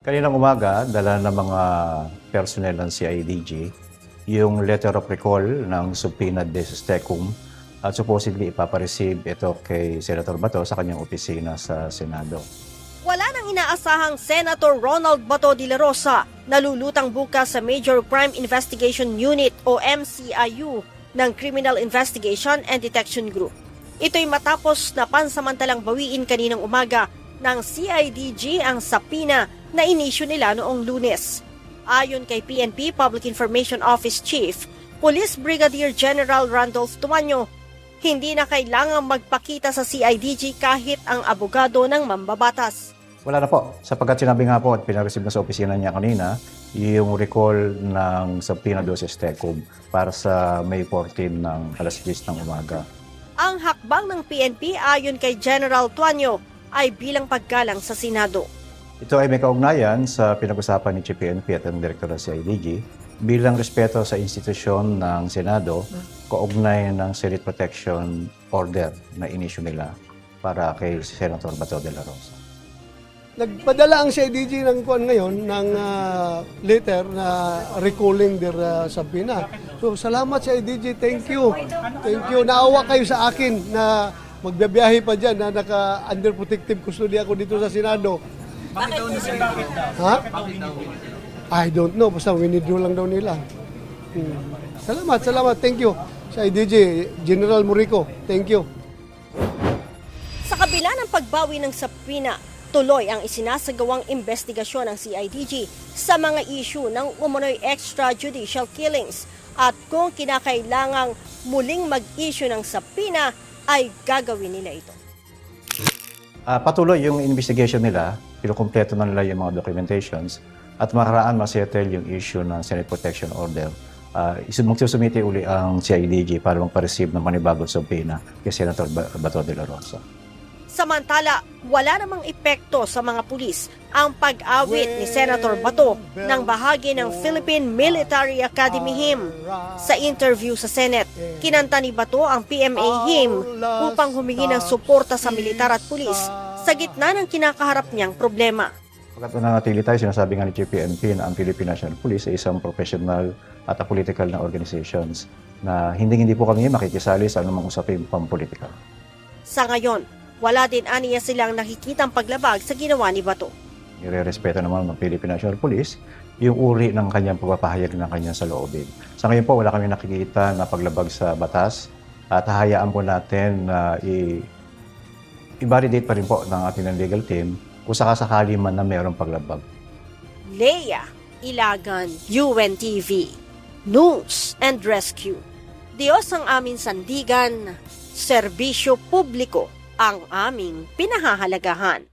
Kaninang umaga, dala ng mga personnel ng CIDG yung letter of recall ng subpoena deus tecum at supposedly ipapareceive ito kay Senator Bato sa kanyang opisina sa Senado. Wala nang inaasahang Senator Ronald Bato de la Rosa na lulutang bukas sa Major Crime Investigation Unit o MCIU ng Criminal Investigation and Detection Group. Ito'y matapos na pansamantalang bawiin kaninang umaga ng CIDG ang subpoena na inisyu nila noong Lunes. Ayon kay PNP Public Information Office Chief, Police Brigadier General Randolph Tuanyo, hindi na kailangang magpakita sa CIDG kahit ang abogado ng mambabatas. Wala na po, sapagkat sinabi nga po at pinareceive na sa opisina niya kanina yung recall ng subpoena deus tecum para sa May 14 ng alas 10 ng umaga. Ang hakbang ng PNP ayon kay General Tuanyo ay bilang paggalang sa Senado. Ito ay may kaugnayan sa pinag-usapan ni Chief PNP at ang Direktor ng CIDG bilang respeto sa institusyon ng Senado, kaugnay ng Senate Protection Order na inisyu nila para kay Senator Bato de la Rosa. Nagpadala ang CIDG ng kuan ngayon ng letter na recalling their subpoena. So salamat CIDG, thank you. Thank you. Naawa kayo sa akin na magbibiyahe pa dyan na naka-under protective custody ako dito sa Senado. Bakit daw nila? Ha? I don't know. Basta winidraw lang daw nila. Salamat. Thank you. Sa IDG, General Murico. Thank you. Sa kabila ng pagbawi ng subpoena, tuloy ang isinasagawang investigasyon ng CIDG sa mga issue ng umunoy extrajudicial killings at kung kinakailangang muling mag-issue ng subpoena ay gagawin nila ito. Patuloy yung investigation nila, pinukumpleto na nila yung mga documentations at makaraan masettle yung issue ng Senate Protection Order. Magsusumite uli ang CIDG para magpa-receive ng panibagong subpoena kay Senator Bato de la Rosa. Samantala, wala namang epekto sa mga pulis ang pag-awit ni Senator Bato ng bahagi ng Philippine Military Academy hymn. Sa interview sa Senate, kinanta ni Bato ang PMA hymn upang humingi ng suporta sa militar at pulis sa gitna ng kinakaharap niyang problema. Pagkat nanatili tayo, sinasabi nga ni Chief PNP na ang Philippine National Police ay isang professional at apolitical na organizations na hindi po kami makikisali sa anumang usaping pampolitikal. Sa ngayon, wala din aniya silang nakikitang paglabag sa ginawa ni Bato. Nire-respeto naman ng Philippine National Police yung uri ng kanyang pagpapahayag ng kanyang saloobin. Sa ngayon po, wala kami nakikita na paglabag sa batas at hahayaan po natin na i-validate pa rin po ng ating legal team kung sakasakali man na mayroong paglabag. Leia Ilagan, UNTV, News and Rescue. Diyos ang aming sandigan, serbisyo publiko ang aming pinahahalagahan.